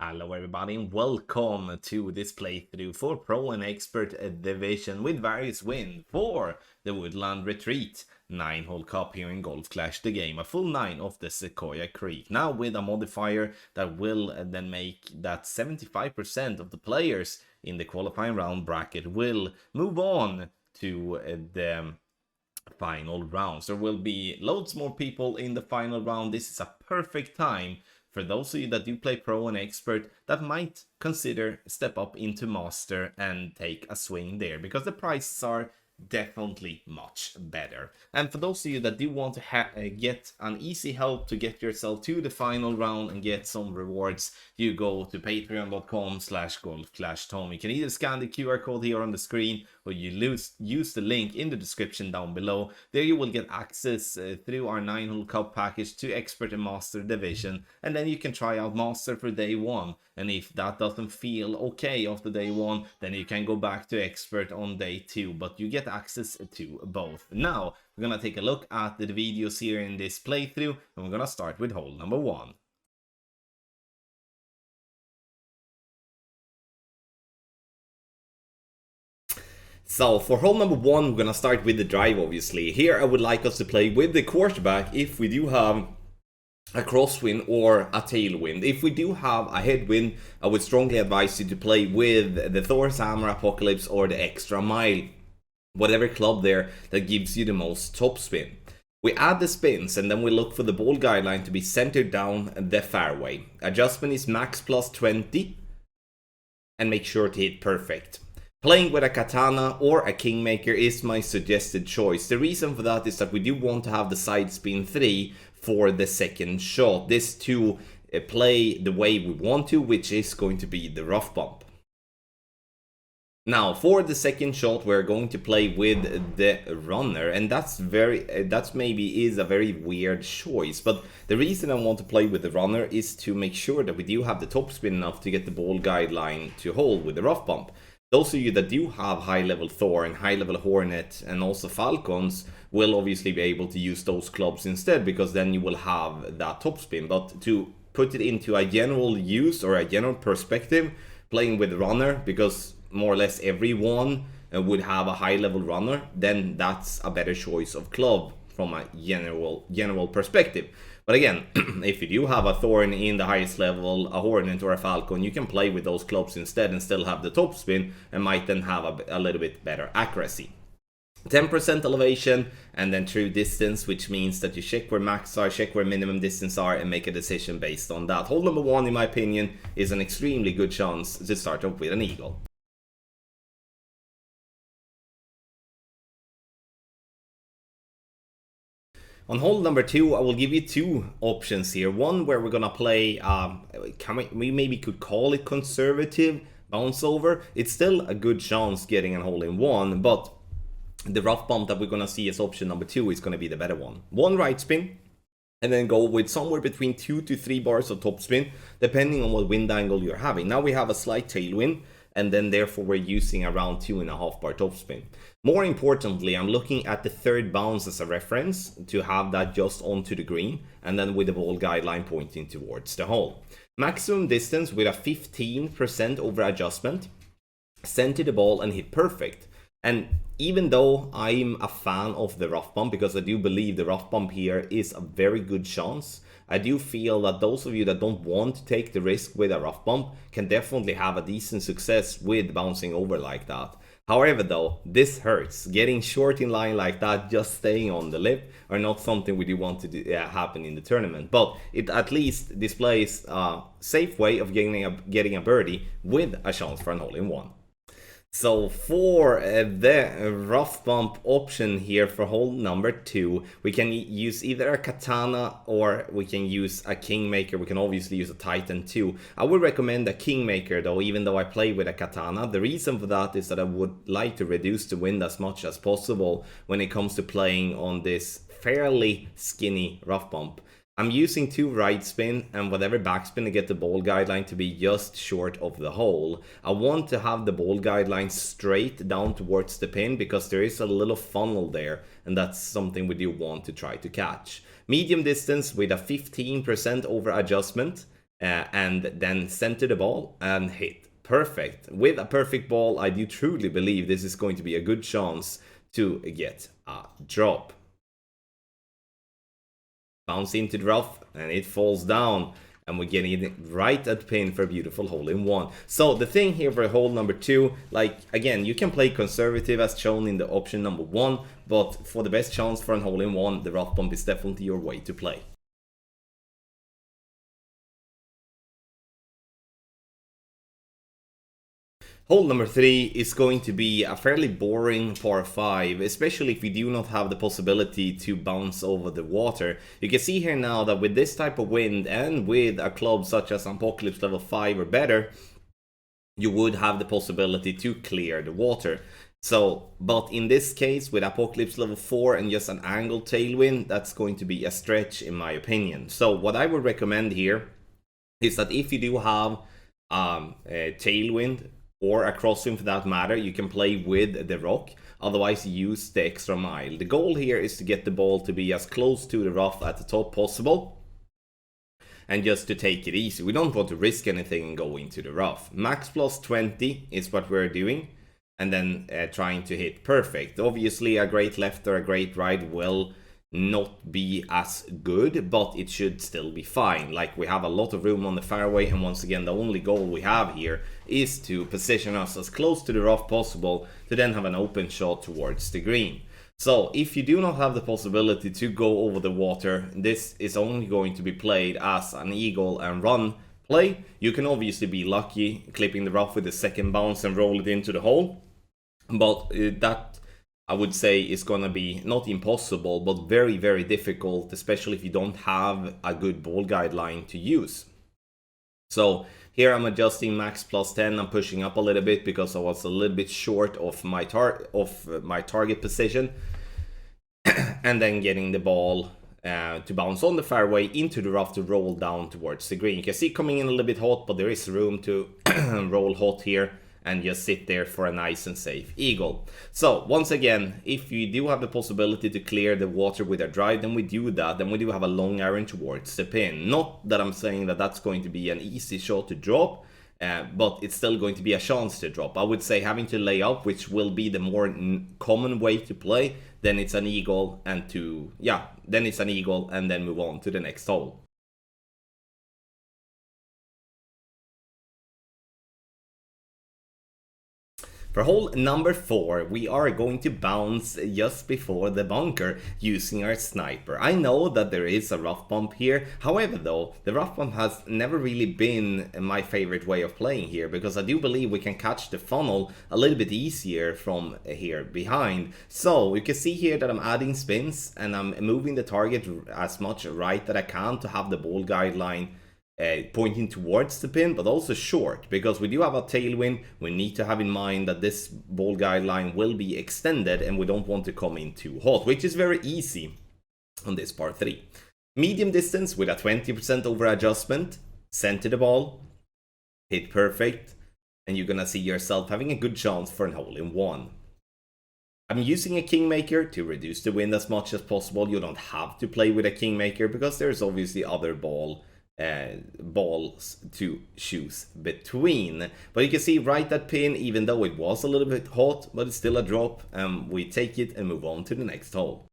Hello everybody and welcome to this playthrough for Pro and Expert Division with various wins for the Woodland Retreat 9-hole cup here in Golf Clash the game, a full 9 of the Sequoia Creek. Now with a modifier that will then make that 75% of the players in the qualifying round bracket will move on to the final rounds. There will be loads more people in the final round. This is a perfect time for those of you that do play Pro and Expert that might consider step up into Master and take a swing there, because the prices are definitely much better. And for those of you that do want to get an easy help to get yourself to the final round and get some rewards, you go to patreon.com/golfclashtom. You can either scan the QR code here on the screen or you use the link in the description down below. There you will get access through our 9-hole cup package to Expert and Master Division, and then you can try out Master for day 1. And if that doesn't feel okay after day 1, then you can go back to Expert on day 2, but you get access to both. Now we're gonna take a look at the videos here in this playthrough, and we're gonna start with hole number 1. So for hole number 1, we're gonna start with the drive, obviously. Here I would like us to play with the quarterback if we do have a crosswind or a tailwind. If we do have a headwind, I would strongly advise you to play with the Thor's Hammer, Apocalypse, or the Extra Mile. Whatever club there that gives you the most topspin. We add the spins and then we look for the ball guideline to be centered down the fairway. Adjustment is max plus 20 and make sure to hit perfect. Playing with a Katana or a Kingmaker is my suggested choice. The reason for that is that we do want to have the side spin 3 for the second shot. This to play the way we want to, which is going to be the rough bump. Now for the second shot we're going to play with the runner, and that's maybe is a very weird choice, but the reason I want to play with the runner is to make sure that we do have the topspin enough to get the ball guideline to hold with the rough bump. Those of you that do have high level Thor and high level Hornet and also Falcons will obviously be able to use those clubs instead, because then you will have that topspin. But to put it into a general use or a general perspective, playing with the runner, because more or less everyone would have a high level runner, then that's a better choice of club from a general perspective. But again, if you do have a Thorn in the highest level, a Hornet or a Falcon, you can play with those clubs instead and still have the topspin and might then have a little bit better accuracy. 10% elevation and then true distance, which means that you check where max are, check where minimum distance are, and make a decision based on that. Hole number 1, in my opinion, is an extremely good chance to start off with an eagle. On hole number 2, I will give you 2 options here. One where we're gonna play, we maybe could call it conservative bounce over. It's still a good chance getting a hole in 1, but the rough bump that we're gonna see as option number 2 is gonna be the better one. 1 right spin, and then go with somewhere between 2 to 3 bars of topspin, depending on what wind angle you're having. Now we have a slight tailwind, and then therefore we're using around 2.5 bar topspin. More importantly, I'm looking at the third bounce as a reference to have that just onto the green, and then with the ball guideline pointing towards the hole. Maximum distance with a 15% over adjustment, center the ball and hit perfect. And even though I'm a fan of the rough bump, because I do believe the rough bump here is a very good chance, I do feel that those of you that don't want to take the risk with a rough bump can definitely have a decent success with bouncing over like that. However though, this hurts. Getting short in line like that, just staying on the lip, are not something we do want to happen in the tournament. But it at least displays a safe way of getting a birdie with a chance for an hole-in-one. So for the rough bump option here for hole number 2, we can use either a Katana or we can use a Kingmaker. We can obviously use a Titan too. I would recommend a Kingmaker though, even though I play with a Katana. The reason for that is that I would like to reduce the wind as much as possible when it comes to playing on this fairly skinny rough bump. I'm using 2 right spin and whatever backspin to get the ball guideline to be just short of the hole. I want to have the ball guideline straight down towards the pin because there is a little funnel there, and that's something we do want to try to catch. Medium distance with a 15% over adjustment and then center the ball and hit. Perfect. With a perfect ball, I do truly believe this is going to be a good chance to get a drop. Bounce into the rough and it falls down, and we're getting it right at pin for a beautiful hole-in-one. So the thing here for hole number 2, like again, you can play conservative as shown in the option number 1, but for the best chance for a hole-in-one, the rough bump is definitely your way to play. Hole number 3 is going to be a fairly boring par 5, especially if we do not have the possibility to bounce over the water. You can see here now that with this type of wind and with a club such as Apocalypse level 5 or better, you would have the possibility to clear the water. So, but in this case, with Apocalypse level 4 and just an angled tailwind, that's going to be a stretch in my opinion. So what I would recommend here is that if you do have a tailwind, or a crosswind for that matter, you can play with the rock, otherwise use the extra mile. The goal here is to get the ball to be as close to the rough at the top possible, and just to take it easy. We don't want to risk anything and go into the rough. Max plus 20 is what we're doing, and then trying to hit perfect. Obviously a great left or a great right will not be as good, but it should still be fine. Like, we have a lot of room on the fairway, and once again, the only goal we have here is to position us as close to the rough possible to then have an open shot towards the green. So if you do not have the possibility to go over the water, this is only going to be played as an eagle and run play. You can obviously be lucky clipping the rough with the second bounce and roll it into the hole, but that, I would say, is gonna be not impossible, but very, very difficult, especially if you don't have a good ball guideline to use. So here I'm adjusting max plus 10. I'm pushing up a little bit because I was a little bit short of my target position, and then getting the ball to bounce on the fairway into the rough to roll down towards the green. You can see coming in a little bit hot, but there is room to roll hot here and just sit there for a nice and safe eagle. So once again, if you do have the possibility to clear the water with a drive, then we do that. Then we do have a long iron towards the pin. Not that I'm saying that that's going to be an easy shot to drop, but it's still going to be a chance to drop. I would say having to lay up, which will be the more common way to play, then it's an eagle, and then it's an eagle and then move on to the next hole. For hole number 4, we are going to bounce just before the bunker using our sniper. I know that there is a rough bump here, however though, the rough bump has never really been my favorite way of playing here, because I do believe we can catch the funnel a little bit easier from here behind. So you can see here that I'm adding spins and I'm moving the target as much right that I can to have the ball guideline pointing towards the pin, but also short, because we do have a tailwind. We need to have in mind that this ball guideline will be extended and we don't want to come in too hot, which is very easy on this par 3. Medium distance with a 20% over adjustment, center the ball, hit perfect, and you're gonna see yourself having a good chance for an hole-in-one. I'm using a kingmaker to reduce the wind as much as possible. You don't have to play with a kingmaker because there's obviously other balls to choose between. But you can see right that pin, even though it was a little bit hot, but it's still a drop, we take it and move on to the next hole.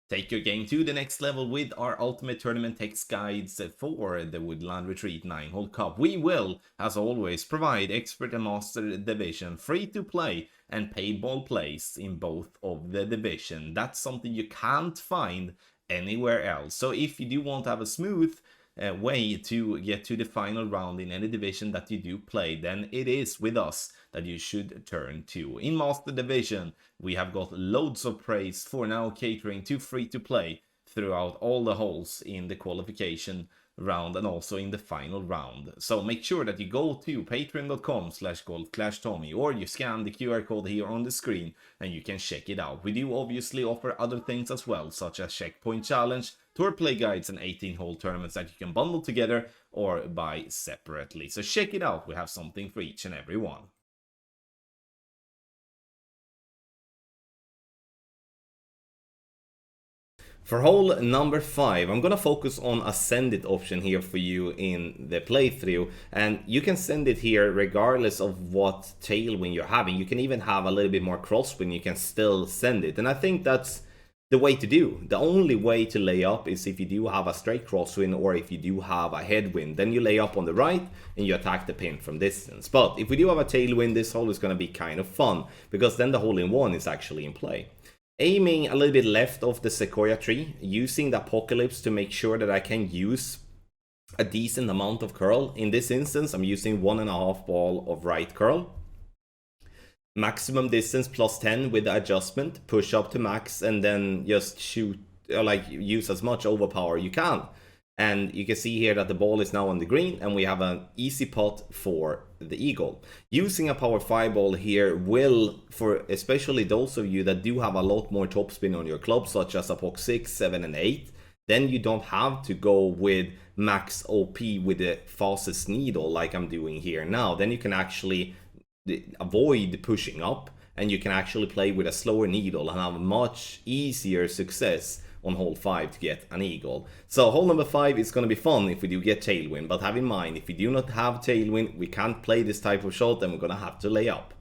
Take your game to the next level with our Ultimate Tournament text guides for the Woodland Retreat 9-hole cup. We will, as always, provide expert and master division, free to play and paid ball plays in both of the division. That's something you can't find anywhere else. So if you do want to have a smooth way to get to the final round in any division that you do play, then it is with us that you should turn to. In Master Division, we have got loads of praise for now catering to free to play throughout all the holes in the qualification round and also in the final round. So make sure that you go to patreon.com/goldclashtommy, or you scan the QR code here on the screen and you can check it out. We do obviously offer other things as well, such as checkpoint challenge, tour play guides, and 18-hole tournaments that you can bundle together or buy separately. So check it out, we have something for each and every one. For hole number 5, I'm gonna focus on a send it option here for you in the playthrough, and you can send it here regardless of what tailwind you're having. You can even have a little bit more crosswind, you can still send it, and I think that's the way to do. The only way to lay up is if you do have a straight crosswind or if you do have a headwind. Then you lay up on the right and you attack the pin from distance. But if we do have a tailwind, this hole is going to be kind of fun, because then the hole-in-one is actually in play. Aiming a little bit left of the sequoia tree, using the apocalypse to make sure that I can use a decent amount of curl. In this instance, I'm using 1.5 ball of right curl. Maximum distance plus 10 with the adjustment, push up to max, and then just shoot, like use as much overpower you can. And you can see here that the ball is now on the green, and we have an easy putt for the eagle. Using a power 5 ball here will, for especially those of you that do have a lot more topspin on your club, such as a POC 6, 7, and 8, then you don't have to go with max OP with the fastest needle like I'm doing here now. Then you can actually avoid pushing up, and you can actually play with a slower needle and have much easier success on hole 5 to get an eagle. So hole number 5 is going to be fun if we do get tailwind, but have in mind, if we do not have tailwind, we can't play this type of shot, and we're going to have to lay up.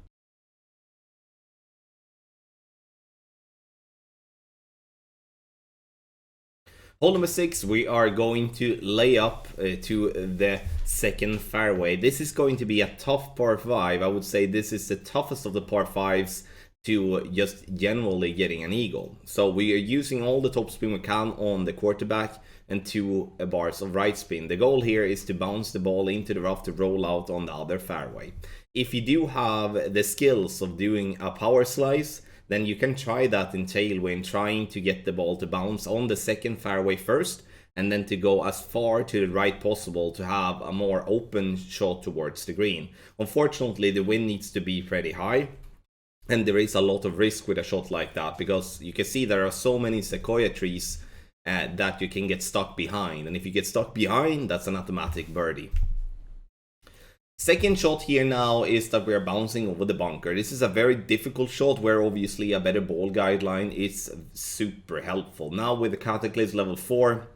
Hole number 6, we are going to lay up to the second fairway. This is going to be a tough par 5. I would say this is the toughest of the par 5s to just generally getting an eagle. So we are using all the topspin we can on the quarterback and 2 bars of right spin. The goal here is to bounce the ball into the rough to roll out on the other fairway. If you do have the skills of doing a power slice, then you can try that in tailwind, trying to get the ball to bounce on the second fairway first, and then to go as far to the right possible to have a more open shot towards the green. Unfortunately, the wind needs to be pretty high, and there is a lot of risk with a shot like that, because you can see there are so many sequoia trees that you can get stuck behind, and if you get stuck behind, that's an automatic birdie. Second shot here now is that we are bouncing over the bunker. This is a very difficult shot where obviously a better ball guideline is super helpful. Now with the Cataclysm level 4,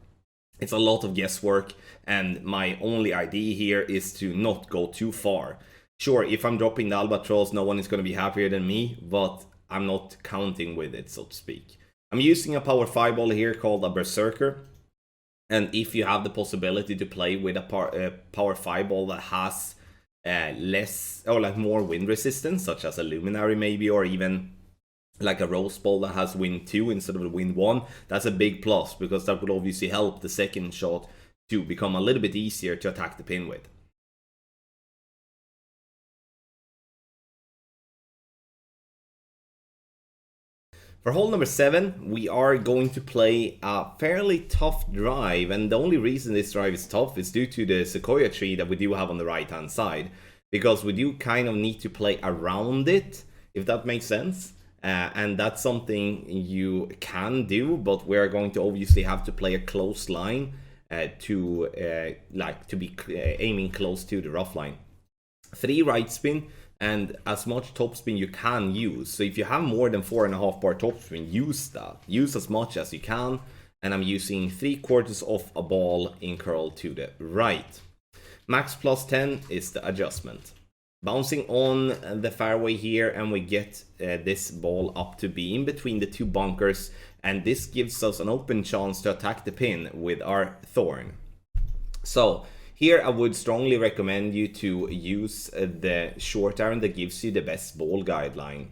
it's a lot of guesswork, and my only idea here is to not go too far. Sure, if I'm dropping the albatross, no one is going to be happier than me, but I'm not counting with it, so to speak. I'm using a power 5 ball here called a Berserker, and if you have the possibility to play with a power 5 ball that has less or like more wind resistance, such as a Luminary maybe, or even like a Rose ball that has wind 2 instead of the wind 1, that's a big plus, because that will obviously help the second shot to become a little bit easier to attack the pin with. For hole number 7, we are going to play a fairly tough drive, and the only reason this drive is tough is due to the sequoia tree that we do have on the right hand side, because we do kind of need to play around it, if that makes sense. And that's something you can do, but we're going to obviously have to play a close line to be aiming close to the rough line. 3 right spin and as much topspin you can use. So if you have more than 4.5 bar topspin, use that. Use as much as you can. And I'm using 3/4 of a ball in curl to the right. Max plus 10 is the adjustment. Bouncing on the fairway here, and we get this ball up to be in between the 2 bunkers, and this gives us an open chance to attack the pin with our thorn. So here I would strongly recommend you to use the short iron that gives you the best ball guideline.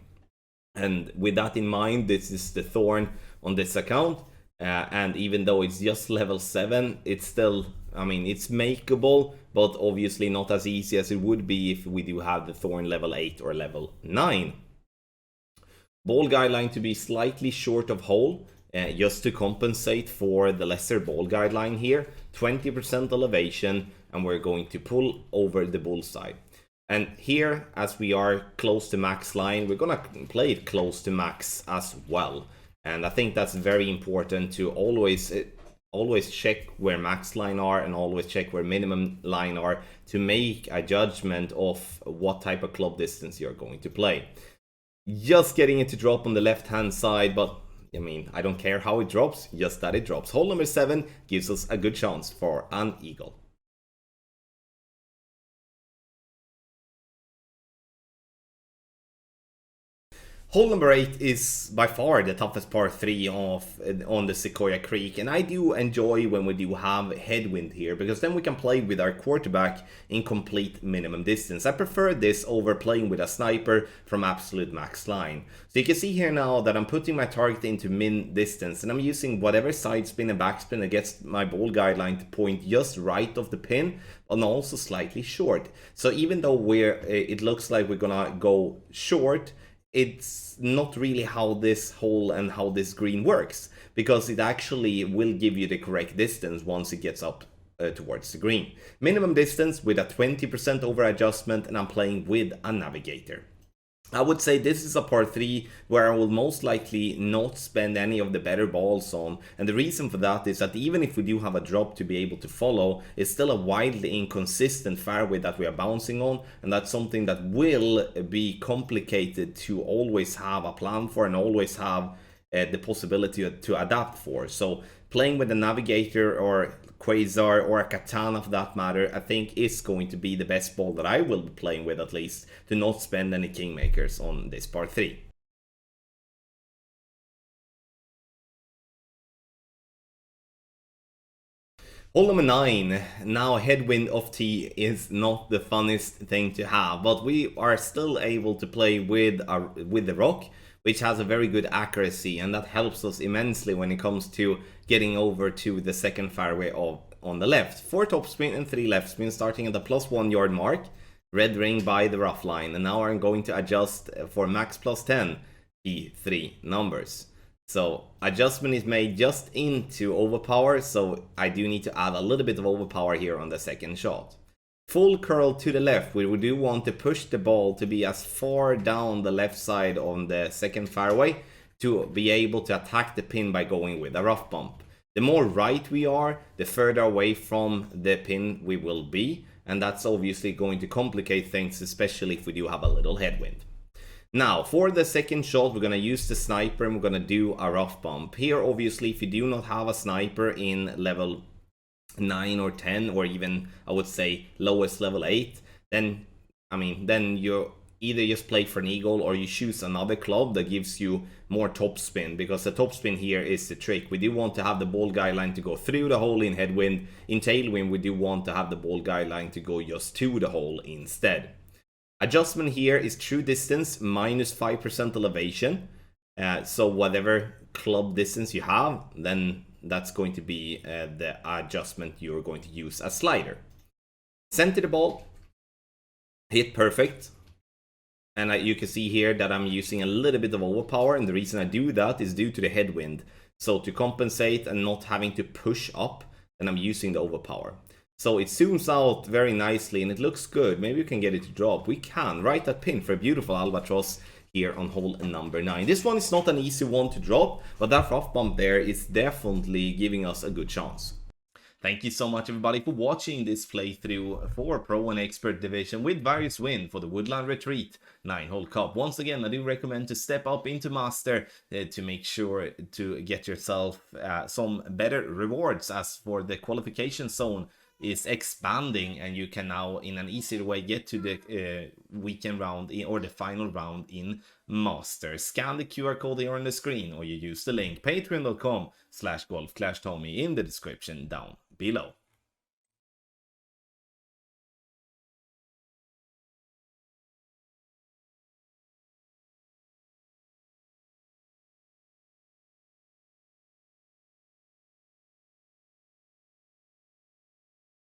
And with that in mind, this is the thorn on this account, and even though it's just level 7, it's still, I mean, it's makeable, but obviously not as easy as it would be if we do have the thorn level 8 or level 9. Ball guideline to be slightly short of hole, just to compensate for the lesser ball guideline here. 20% elevation, and we're going to pull over the bullseye. And here, as we are close to max line, we're gonna play it close to max as well. And I think that's very important to always check where max line are and always check where minimum line are to make a judgment of what type of club distance you're going to play. Just getting it to drop on the left hand side, but I mean, I don't care how it drops, just that it drops. Hole number 7 gives us a good chance for an eagle. Hole number 8 is by far the toughest par 3 on the Sequoia Creek, and I do enjoy when we do have headwind here, because then we can play with our quarterback in complete minimum distance. I prefer this over playing with a sniper from absolute max line. So you can see here now that I'm putting my target into min distance, and I'm using whatever side spin and backspin that gets my ball guideline to point just right of the pin, and also slightly short. So even though it looks like we're gonna go short, it's not really how this hole and how this green works, because it actually will give you the correct distance once it gets up towards the green. Minimum distance with a 20% over adjustment, and I'm playing with a navigator. I would say this is a par 3 where I will most likely not spend any of the better balls on, and the reason for that is that even if we do have a drop to be able to follow, it's still a wildly inconsistent fairway that we are bouncing on, and that's something that will be complicated to always have a plan for and always have the possibility to adapt for. So playing with a navigator or Quasar or a Katana for that matter, I think is going to be the best ball that I will be playing with, at least, to not spend any kingmakers on this par 3. Hole number 9. Now headwind off tee is not the funnest thing to have, but we are still able to play with the rock, which has a very good accuracy, and that helps us immensely when it comes to getting over to the second fairway on the left. 4 topspin and 3 left spin, starting at the +1 yard mark, red ring by the rough line, and now I'm going to adjust for max +10 P3 numbers. So adjustment is made just into overpower, so I do need to add a little bit of overpower here on the second shot. Full curl to the left, we do want to push the ball to be as far down the left side on the second fairway to be able to attack the pin by going with a rough bump. The more right we are, the further away from the pin we will be, and that's obviously going to complicate things, especially if we do have a little headwind. Now, for the second shot, we're going to use the sniper and we're going to do a rough bump. Here, obviously, if you do not have a sniper in level 9 or 10, or even, I would say, lowest level 8, then you either just play for an eagle or you choose another club that gives you more topspin, because the topspin here is the trick. We do want to have the ball guideline to go through the hole in headwind. In tailwind, we do want to have the ball guideline to go just to the hole instead. Adjustment here is true distance minus 5% elevation. So whatever club distance you have, then that's going to be the adjustment you're going to use as slider. Center the ball, hit perfect. And you can see here that I'm using a little bit of overpower, and the reason I do that is due to the headwind. So to compensate and not having to push up, then I'm using the overpower. So it zooms out very nicely and it looks good. Maybe we can get it to drop. We can. Right at pin for a beautiful albatross here on hole number 9. This one is not an easy one to drop, but that rough bump there is definitely giving us a good chance. Thank you so much, everybody, for watching this playthrough for Pro and Expert Division with various wins for the Woodland Retreat 9-hole cup. Once again, I do recommend to step up into Master to make sure to get yourself some better rewards, as for the qualification zone is expanding and you can now in an easier way get to the weekend round or the final round in Master. Scan the QR code here on the screen, or you use the link patreon.com/golfclashtommy in the description down below.